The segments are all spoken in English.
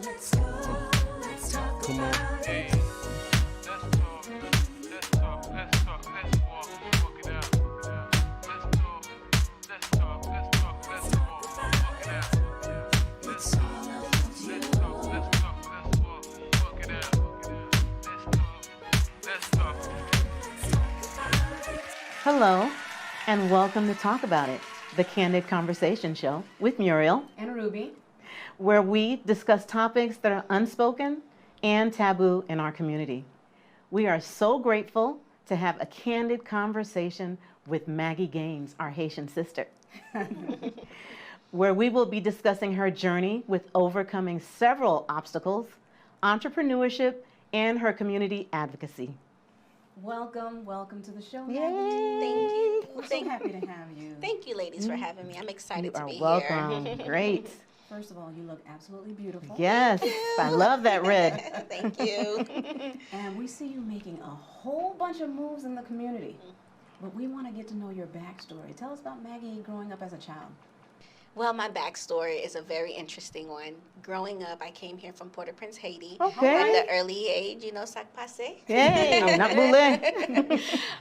Come on. Hey, let's walk it out. Let's walk it out. Let's walk it out. Hello, and welcome to Talk About It, the Candid Conversation Show with Muriel, and Ruby, where we discuss topics that are unspoken and taboo in our community. We are so grateful to have a candid conversation with Maggie Gaines, our Haitian sister, where we will be discussing her journey with overcoming several obstacles, entrepreneurship, and her community advocacy. Welcome to the show, Maggie. Thank you. We're so happy to have you. Thank you, ladies, for having me. I'm excited to be Welcome. here. Great. First of all, you look absolutely beautiful. Yes, I love that red. Thank you. And we see you making a whole bunch of moves in the community. But we want to get to know your backstory. Tell us about Maggie growing up as a child. Well, my backstory is a very interesting one. Growing up, I came here from Port-au-Prince, Haiti. Okay. At the early age, sac passe. Hey, not boulet.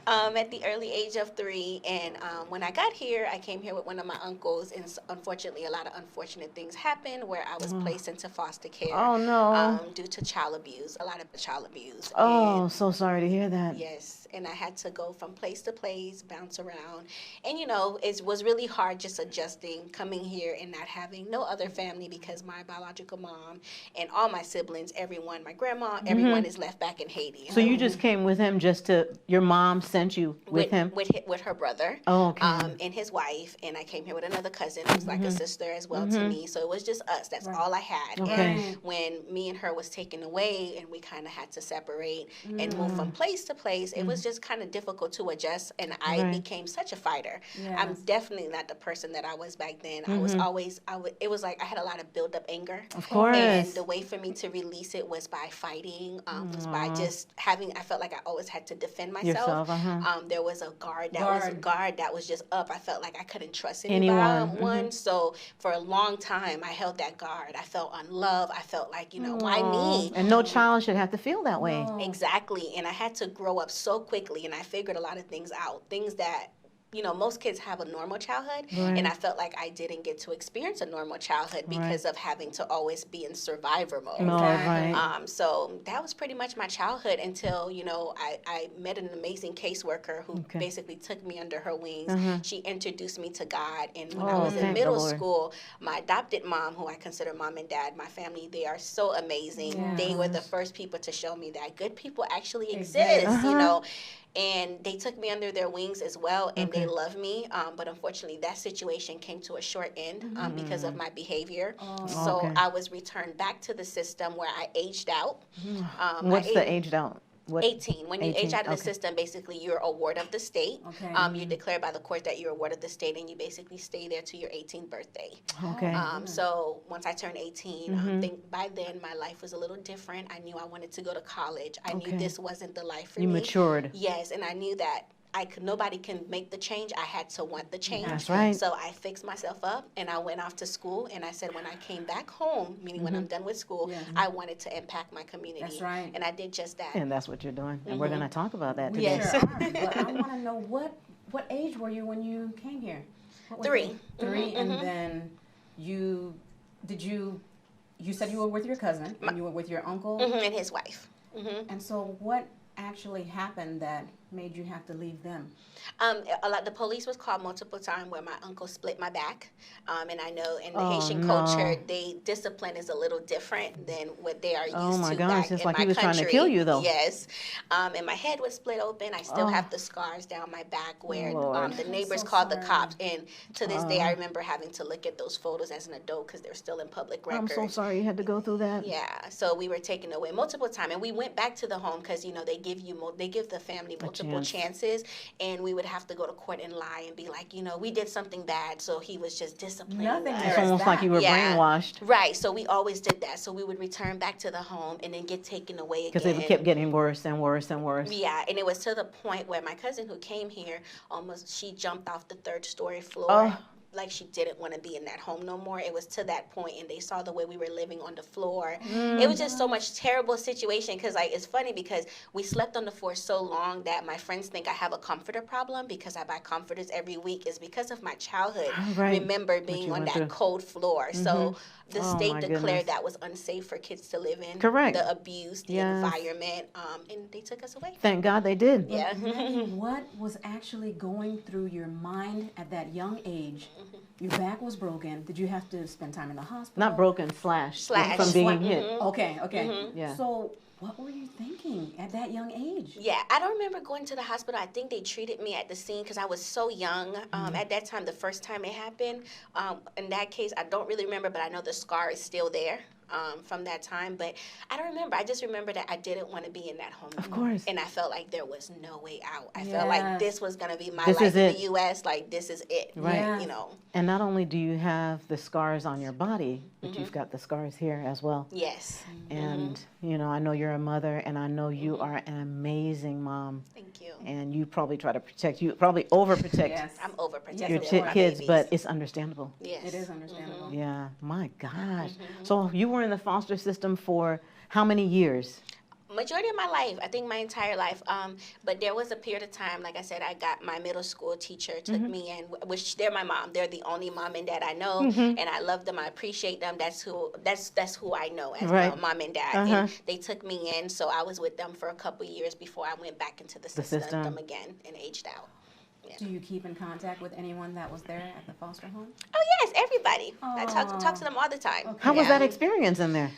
At the early age of 3, and when I got here, I came here with one of my uncles, and unfortunately, a lot of unfortunate things happened where I was placed into foster care. Oh, no. Due to child abuse, a lot of child abuse. Oh, And so sorry to hear that. yes, and I had to go from place to place, bounce around, and it was really hard just adjusting, coming here and not having no other family because my biological mom and all my siblings, everyone, my grandma, everyone is left back in Haiti. So you just came with him your mom sent you with him? With her brother, Oh, okay. and his wife, and I came here with another cousin who's like a sister as well to me. So it was just us. That's all I had. Okay. And when me and her was taken away, and we kind of had to separate and move from place to place, it was just kind of difficult to adjust. And I Right. became such a fighter. Yes. I'm definitely not the person that I was back then. I was always, it was like I had a lot of built up anger. Of course. And the way for me to release it was by fighting, was by just having, I felt like I always had to defend myself. Yourself, There was a guard that was just up. I felt like I couldn't trust Anyone. anyone. So for a long time, I held that guard. I felt unloved. I felt like, why me? And no child should have to feel that way. Exactly. And I had to grow up so quickly, and I figured a lot of things out, things that most kids have a normal childhood, and I felt like I didn't get to experience a normal childhood because of having to always be in survivor mode. No, right. So that was pretty much my childhood until, I met an amazing caseworker who basically took me under her wings. She introduced me to God, and when I was in thank the middle Lord. school, my adopted mom, who I consider mom and dad, my family, they are so amazing. Yes. They were the first people to show me that good people actually exist, and they took me under their wings as well, and they love me. But unfortunately, that situation came to a short end because of my behavior. So I was returned back to the system where I aged out. What's the aged out? What? 18. When you 18, age out of the okay. system, basically you're a ward of the state. Okay. You're declared by the court that you're a ward of the state, and you basically stay there to your 18th birthday. Okay. So once I turned 18, I think by then my life was a little different. I knew I wanted to go to college. I knew this wasn't the life for me. You matured. Yes, and I knew that nobody can make the change. I had to want the change. That's right. So I fixed myself up, and I went off to school, and I said when I came back home, meaning when I'm done with school, I wanted to impact my community. That's right. And I did just that. And that's what you're doing. And we're going to talk about that today. Yes. Sure are. But I want to know what age were you when you came here? What was 3. it? 3, and then you said you were with your cousin, and you were with your uncle. And his wife. And so what actually happened that made you have to leave them? The police was called multiple times where my uncle split my back. And I know in the Oh, Haitian no. culture, discipline is a little different than what they are used Oh, my to gosh, back it's in like my he was trying to country. kill you, though. Yes. And my head was split open. I still have the scars down my back where Lord. the neighbors so called the sorry. cops. And to this day, I remember having to look at those photos as an adult because they're still in public I'm record. so sorry you had to go through that. Yeah, so we were taken away multiple times, and we went back to the home because they give the family multiple chance. chances, and we would have to go to court and lie and be like, we did something bad, so he was just disciplining Nothing us. It's There is almost like that. you were Yeah. brainwashed Right, so we always did that. So we would return back to the home and then get taken away again. because it kept getting worse and worse and worse. Yeah, and it was to the point where my cousin who came here she jumped off the 3rd story floor. Oh. like she didn't want to be in that home no more. It was to that point, and they saw the way we were living on the floor. It was just so much terrible situation, because like it's funny because we slept on the floor so long that my friends think I have a comforter problem because I buy comforters every week. Is because of my childhood. Right. Remember being you on went that through. cold floor. So the Oh, state my declared goodness. that was unsafe for kids to live in. Correct. The abuse, the Yes. environment, and they took us away. Thank God they did. Yeah. Maggie, what was actually going through your mind at that young age? Your back was broken. Did you have to spend time in the hospital? Not broken, slashed Slash. from being Sla- hit. Okay, okay. Yeah. So what were you thinking at that young age? Yeah, I don't remember going to the hospital. I think they treated me at the scene because I was so young at that time, the first time it happened. In that case, I don't really remember, but I know the scar is still there from that time. But I don't remember. I just remember that I didn't want to be in that home. Of course. And I felt like there was no way out. I felt like Yes. this was going to be my This life is in it. the U.S. Like, this is it. Right. Yeah. You know? And not only do you have the scars on your body, but you've got the scars here as well. Yes. And, you know, I know you're a mother, and I know you are an amazing mom. Thank you. And you probably try to protect, you probably overprotect Yes. I'm overprotective Yes, your of you my are. kids, babies. but it's understandable. Yes. It is understandable. Yeah, my gosh. So you were in the foster system for how many years? Majority of my life, I think my entire life. But there was a period of time, like I said, I got my middle school teacher took me in, which they're my mom. They're the only mom and dad I know, and I love them. I appreciate them. That's who I know as Right. well, mom and dad. Uh-huh. And they took me in, so I was with them for a couple of years before I went back into the system system. again and aged out. Do you keep in contact with anyone that was there at the foster home? Oh yes, everybody. I talk to them all the time. Okay. How was Yeah. that experience in there?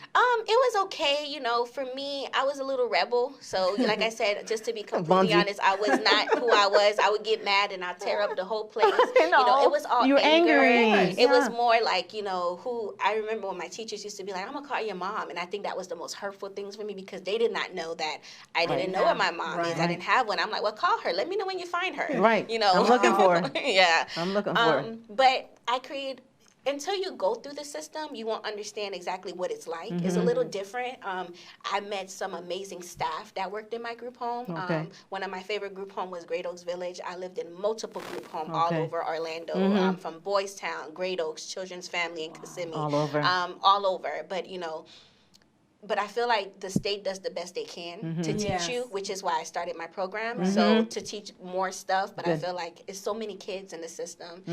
It was okay, you know. For me, I was a little rebel. So, like I said, just to be completely Bungie. honest, I was not who I was. I would get mad and I'd tear up the whole place. You know, it was all You were anger. angry. It was Yeah. more like, you know, who I remember when my teachers used to be like, "I'm gonna call your mom," and I think that was the most hurtful things for me because they did not know that I didn't know where my mom is. I Right. didn't have one. I'm like, "Well, call her. Let me know when you find her." Right. You know, I'm looking for her. yeah. I'm looking for her. But I create until you go through the system, you won't understand exactly what it's like. It's a little different. I met some amazing staff that worked in my group home. Okay. One of my favorite group home was Great Oaks Village. I lived in multiple group homes all Okay. over Orlando, from Boys Town, Great Oaks, Children's Family, and Kissimmee. All over. All over. But, you know, but I feel like the state does the best they can to teach Yes. you, which is why I started my program. So to teach more stuff, but I Good. feel like it's so many kids in the system.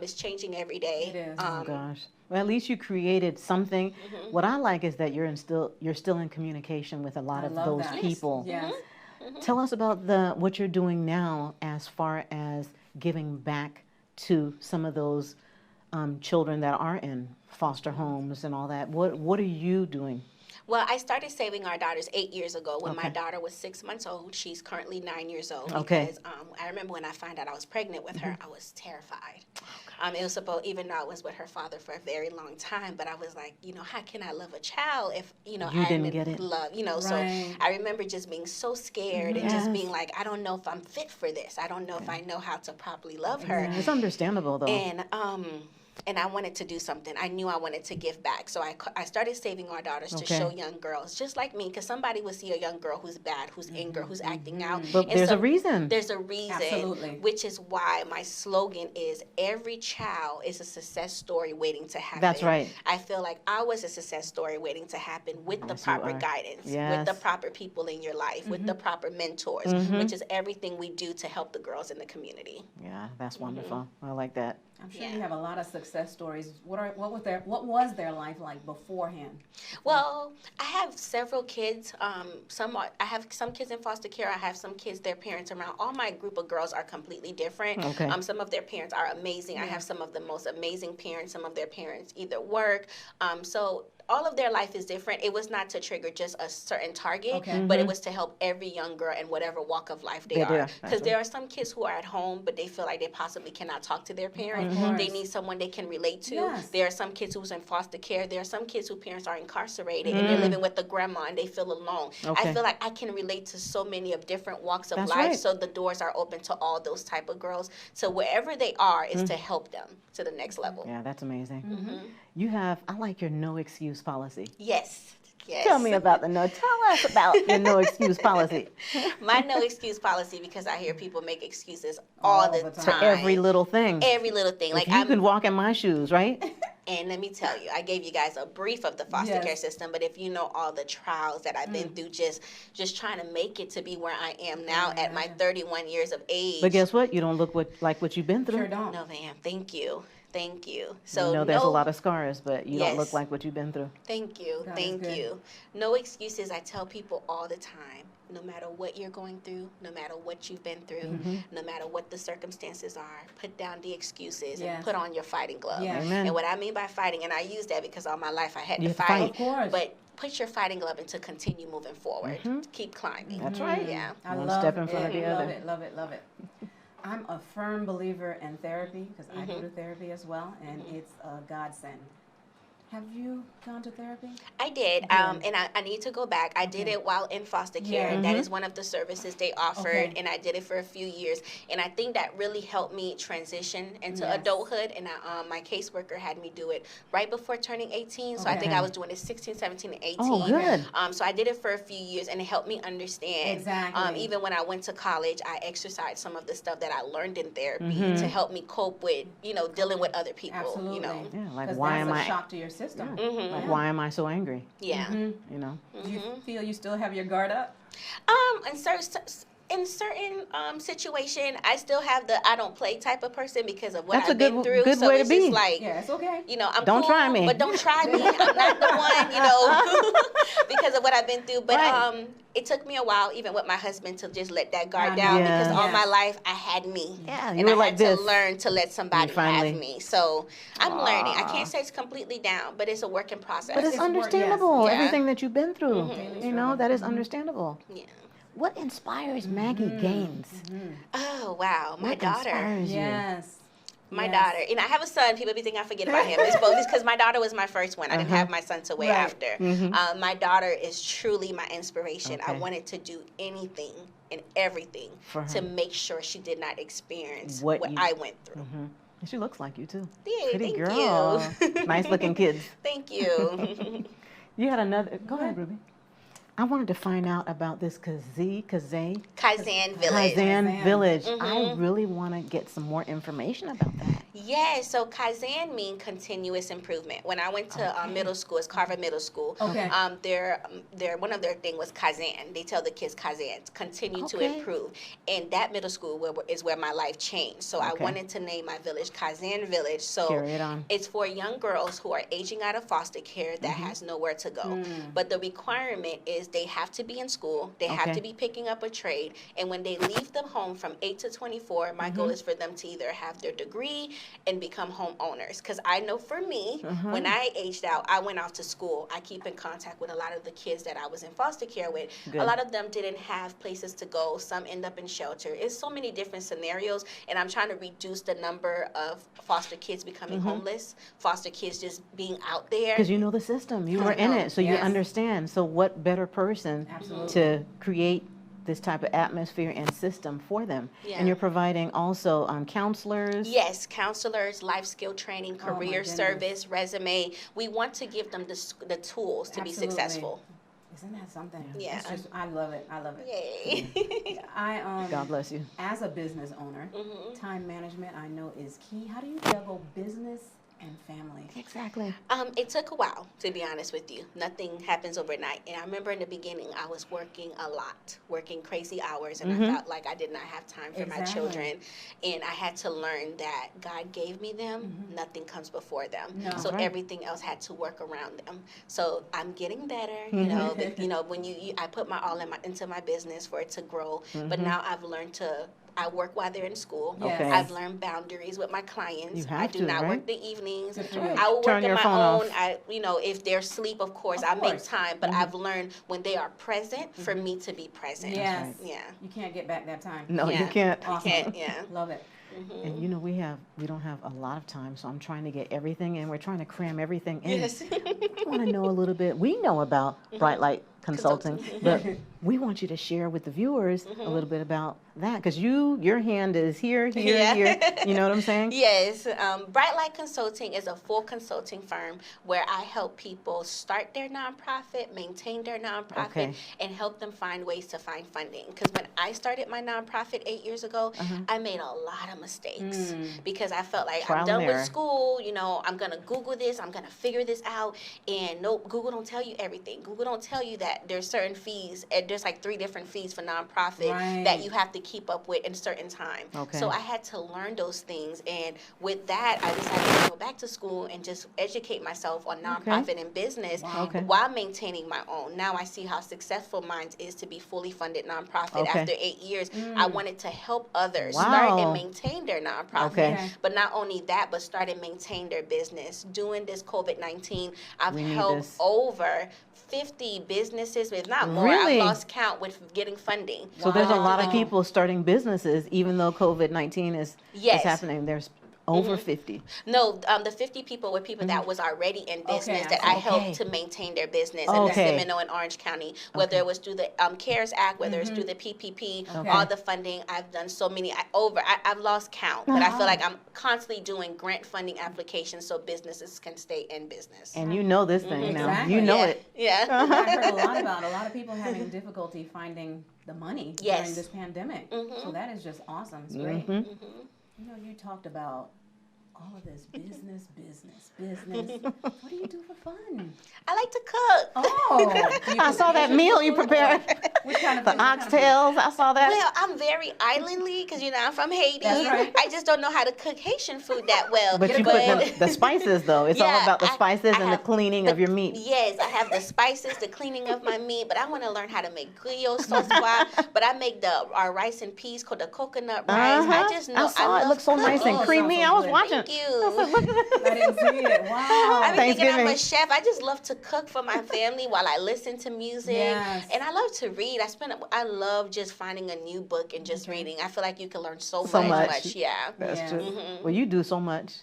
It's changing every day. It is. Oh gosh. Well, at least you created something. What I like is that you're still in communication with a lot I of love those that. people. Yes. Tell us about what you're doing now as far as giving back to some of those children that are in foster homes and all that. What are you doing? Well, I started saving our daughters 8 years ago when my Okay. daughter was 6 months old. She's currently 9 years old. Okay. Because I remember when I found out I was pregnant with her, I was terrified. It was supposed, even though I was with her father for a very long time, but I was like, you know, how can I love a child if, you know, You I didn't haven't get it. loved, you know? Right. So I remember just being so scared and Yes. just being like, I don't know if I'm fit for this. I don't know if I know how to properly love her. It's understandable though. And I wanted to do something. I knew I wanted to give back. So I started saving our daughters to Okay. show young girls, just like me, because somebody will see a young girl who's bad, who's angry, who's acting out. But And there's so a reason. There's a reason, Absolutely. which is why my slogan is every child is a success story waiting to happen. That's right. I feel like I was a success story waiting to happen with the Yes, you proper are. guidance, with Yes. the proper people in your life, with the proper mentors, which is everything we do to help the girls in the community. Yeah, that's wonderful. I like that. I'm sure Yeah. you have a lot of success stories. What was their life like beforehand? Well, I have several kids. I have some kids in foster care. I have some kids, their parents around. All my group of girls are completely different. Okay. Some of their parents are amazing. I have some of the most amazing parents. Some of their parents either work. So all of their life is different. It was not to trigger just a certain target, Okay. but it was to help every young girl in whatever walk of life they They are. do. Because there are some kids who are at home, but they feel like they possibly cannot talk to their parent. course. They need someone they can relate to. Yes. There are some kids who's in foster care. There are some kids whose parents are incarcerated and they're living with the grandma and they feel alone. Okay. I feel like I can relate to so many of different walks of That's life. right. So the doors are open to all those type of girls. So wherever they are is to help them to the next level. Yeah, that's amazing. I like your no excuse policy. Yes. Yes. Tell me about tell us about your no excuse policy. My no excuse policy, because I hear people make excuses all the For time. every little thing. Every little thing. If you can walk in my shoes, right? And let me tell you, I gave you guys a brief of the foster care system, but if you know all the trials that I've been through, just trying to make it to be where I am now at my 31 years of age. But guess what? You don't look like what you've been through. Sure don't. No, ma'am. Thank you. Thank you. So you know there's a lot of scars, but you don't look like what you've been through. Thank you. Thank you. No excuses. I tell people all the time, no matter what you're going through, no matter what you've been through, no matter what the circumstances are, put down the excuses and put on your fighting glove. Amen. And what I mean by fighting, and I use that because all my life I had to to fight. Of course. But put your fighting glove and to continue moving forward. Keep climbing. That's right. Yeah. I One love step in front of the love other. it, love it, love it. I'm a firm believer in therapy because I go to therapy as well, and it's a godsend. Have you gone to therapy? I did, and I need to go back. I did it while in foster care. Yeah. That is one of the services they offered, Okay. and I did it for a few years. And I think that really helped me transition into Yes. adulthood. And my caseworker had me do it right before turning 18. So I think Okay. I was doing it 16, 17, and 18. Oh, good. So I did it for a few years, and it helped me understand. Exactly. Even when I went to college, I exercised some of the stuff that I learned in therapy to help me cope with, dealing with other people. Absolutely. Yeah, like 'Cause why that's am a I shock to your system. like why am I so angry? Yeah. You know? Do you feel you still have your guard up? In certain situation, I still have the I don't play type of person because of what That's a I've been good- through. good so way to it's be. just like, Yeah, it's okay. I'm Don't cool, try me. but don't try me. I'm not the one, because of what I've been through. But Right. it took me a while, even with my husband, to just let that guard Yeah. down because all Yes. my life I had me. Yeah, you and were I like had this. to learn to let somebody finally- have me. So I'm learning. I can't say it's completely down, but it's a work in process. But it's It's work, yes. understandable. Yeah. Everything that you've been through. Daily You know, struggle. that is understandable. Yeah. What inspires Maggie Gaines? Oh wow, my What daughter. inspires you? Yes. My Yes. daughter. And I have a son. People be thinking I forget about him. It's both because my daughter was my first one. I didn't have my son till way Right. after. My daughter is truly my inspiration. I Okay. wanted to do anything and everything For to her. make sure she did not experience What what you- I went through. She looks like you too. Yeah, Pretty thank girl. you. Nice looking kids. Thank you. You had another. Go ahead, Ruby. I wanted to find out about this Kazan Kaizen Village. Kaizen Village. I really want to get some more information about that. Yeah, so Kaizen means continuous improvement. When I went to middle school, it's Carver Middle School. Okay. Their one of their thing was Kaizen. They tell the kids Kaizen, continue to Okay. improve. And that middle school is where my life changed. So I Okay. wanted to name my village Kaizen Village. So Carry it on. it's for young girls who are aging out of foster care that has nowhere to go. But the requirement is they have to be in school, they have Okay. to be picking up a trade, and when they leave them home from 8 to 24, my goal is for them to either have their degree and become homeowners. Because I know for me, when I aged out, I went off to school. I keep in contact with a lot of the kids that I was in foster care with. Good. A lot of them didn't have places to go. Some end up in shelter. It's so many different scenarios, and I'm trying to reduce the number of foster kids becoming homeless, foster kids just being out there. Because you know the system. You were in it, so you Yes. understand. So what better person Absolutely. to create this type of atmosphere and system for them? Yeah. And you're providing also counselors. Yes, counselors, life skill training, Oh, my career goodness. service, resume. We want to give them the tools to be Absolutely. successful. Isn't that something? Yeah. It's just, I love it. I love it. Yay. God bless you. As a business owner, time management I know is key. How do you juggle business and family? Exactly. It took a while, to be honest with you. Nothing happens overnight. And I remember in the beginning, I was working a lot, working crazy hours, and I felt like I did not have time for my Exactly. children. And I had to learn that God gave me them, nothing comes before them. No. So Right. everything else had to work around them. So I'm getting better, but, when I put my all into my business for it to grow. But now I've learned I work while they're in school. Yes. Okay. I've learned boundaries with my clients. You I have do to, not right? work the evenings. Good for you. I will Turn work on your my phone own. off. If they're asleep, of course, Of I make course. time. But I've learned when they are present, for me to be present. Yes. Yeah. You can't get back that time. No, Yeah. you can't. Awesome. Can't, yeah. Love it. And we don't have a lot of time, so I'm trying to get everything, and we're trying to cram everything in. Yes. I want to know a little bit. We know about bright light Consulting. But we want you to share with the viewers a little bit about that, because your hand is here, Yeah. here. You know what I'm saying? Yes, Bright Light Consulting is a full consulting firm where I help people start their nonprofit, maintain their nonprofit, Okay. and help them find ways to find funding. Because when I started my nonprofit 8 years ago, I made a lot of mistakes because I felt like Trial I'm done and with error. school. You know, I'm gonna Google this, I'm gonna figure this out, and no, Google don't tell you everything. Google don't tell you that there's certain fees, and there's like 3 different fees for nonprofit Right. that you have to keep up with in certain time. Okay. So I had to learn those things, and with that, I decided to go back to school and just educate myself on nonprofit and business Okay. while maintaining my own. Now I see how successful mine is to be fully funded nonprofit. Okay. After 8 years, I wanted to help others Wow. start and maintain their nonprofit. Okay. But not only that, but start and maintain their business. During this COVID-19, I've We need helped this. over 50 businesses, if not more. Really? I've lost count with getting funding. So there's a Wow. lot of people starting businesses, even though COVID-19 is Yes. happening. There's over 50. No, the 50 people were people that was already in business that I Okay. helped to maintain their business in the Okay. Seminole and Orange County, whether it was through the CARES Act, whether it's through the PPP, all the funding. I've done so many. I've lost count, but I feel like I'm constantly doing grant funding applications so businesses can stay in business. And you know this thing now. Exactly. You know yeah. it. Yeah. I heard a lot about a lot of people having difficulty finding the money Yes. during this pandemic. So that is just awesome. It's great. You know, you talked about all of this business. What do you do for fun? I like to cook. Oh, do you I saw that prepare meal you food? prepared. Which kind of The food? What kind of food? oxtails, I saw that. Well, I'm very islandly because, you know, I'm from Haiti. That's right. I just don't know how to cook Haitian food that well. But you put the spices, though. It's all Yeah, about the spices I and the have cleaning of your meat. Yes, I have the spices, the cleaning of my meat, but I want to learn how to make griot sauce. But I make our rice and peas called the coconut rice. I just know I saw it. love Looked so nice and Oh, creamy. sounds I was good. watching. Thank you. I didn't see it. Wow. I've been thinking I'm a Thanksgiving. chef. I just love to cook for my family while I listen to music. Yes. And I love to read. I love just finding a new book and just reading. I feel like you can learn so So much. much. Yeah. That's Yeah. true. Well, you do so much.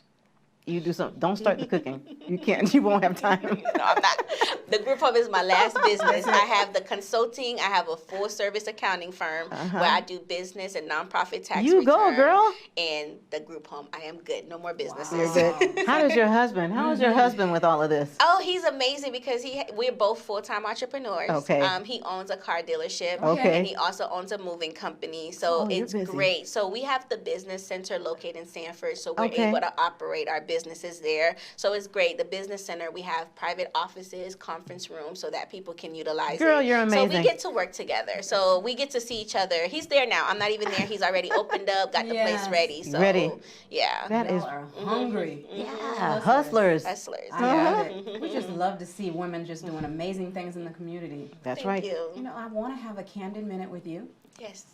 You do some. Don't start the cooking. You can't. You won't have time. No, I'm not. The group home is my last business. I have the consulting. I have a full service accounting firm where I do business and nonprofit tax You go, return. girl. And the group home, I am good. No more businesses. You're good. How does your husband? How is your husband with all of this? Oh, he's amazing because we're both full-time entrepreneurs. Okay. He owns a car dealership. Okay. And he also owns a moving company. So Oh, you're it's busy. great. So we have the business center located in Sanford. So we're Okay. able to operate our businesses there. So it's great. The business center, we have private offices, conference rooms so that people can utilize Girl, it. you're So amazing. we get to work together. So we get to see each other. He's there now. I'm not even there. He's already opened up, got the Yes. place ready. So Ready. yeah. That is. Y'all are hungry. Yeah, hustlers. Hustlers. I love it. We just love to see women just doing amazing things in the community. That's Thank right. you. You know, I want to have a candid minute with you. Yes.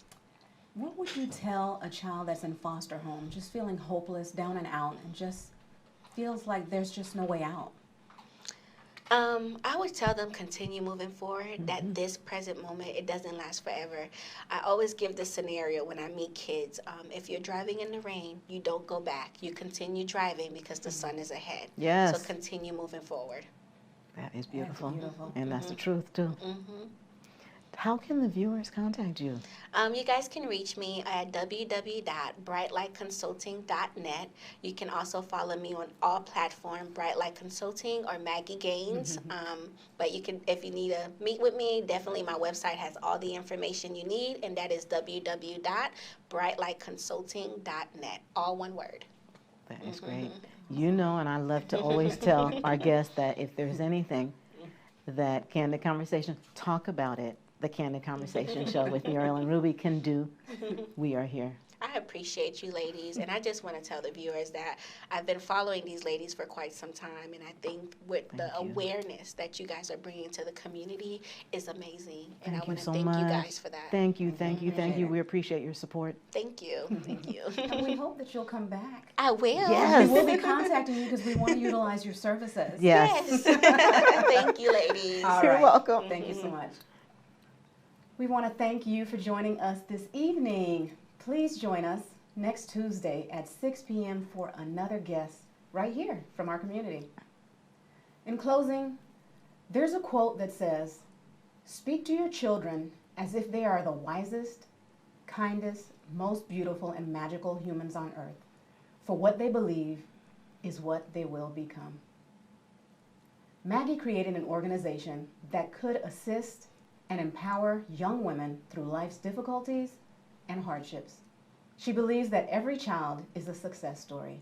What would you tell a child that's in foster home, just feeling hopeless, down and out, and just feels like there's just no way out? I would tell them continue moving forward, that this present moment, it doesn't last forever. I always give this scenario when I meet kids. If you're driving in the rain, you don't go back. You continue driving because the sun is ahead. Yes. So continue moving forward. That is beautiful. beautiful. And that's the truth, too. How can the viewers contact you? You guys can reach me at www.brightlightconsulting.net. You can also follow me on all platforms, Bright Light Consulting or Maggie Gaines. But you can, if you need to meet with me, definitely my website has all the information you need, and that is www.brightlightconsulting.net. All one word. That is great. You know, and I love to always tell our guests that if there's anything that Candid Conversation, talk about it. The Candid Conversation show with Muriel and Ruby can do. We are here. I appreciate you ladies, and I just want to tell the viewers that I've been following these ladies for quite some time, and I think with the Thank you. awareness that you guys are bringing to the community is amazing, and I Thank you want to so thank much. you guys for that. Thank you, thank you, thank you. We appreciate your support. Thank you. Thank you. And we hope that you'll come back. I will. Yes. We'll be contacting you because we want to utilize your services. Yes. Yes. Thank you, ladies. All You're right. welcome. Thank you so much. We want to thank you for joining us this evening. Please join us next Tuesday at 6 p.m. for another guest right here from our community. In closing, there's a quote that says, Speak to your children as if they are the wisest, kindest, most beautiful, and magical humans on earth. For what they believe is what they will become. Maggie created an organization that could assist and empower young women through life's difficulties and hardships. She believes that every child is a success story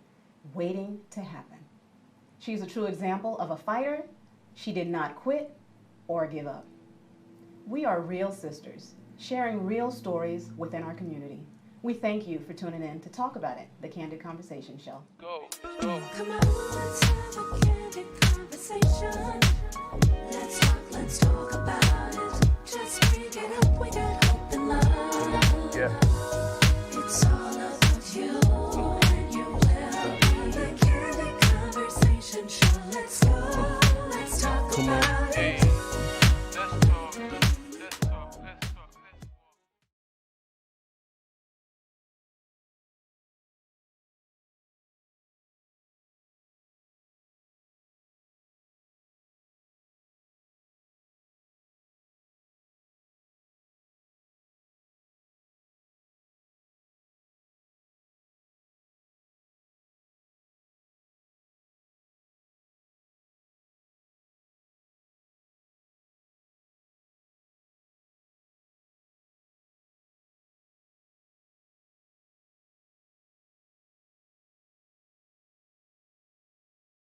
waiting to happen. She's a true example of a fighter. She did not quit or give up. We are real sisters, sharing real stories within our community. We thank you for tuning in to talk about it, the Candid Conversation Show. Go, let's go. Come on, let's have a candid conversation. Let's talk about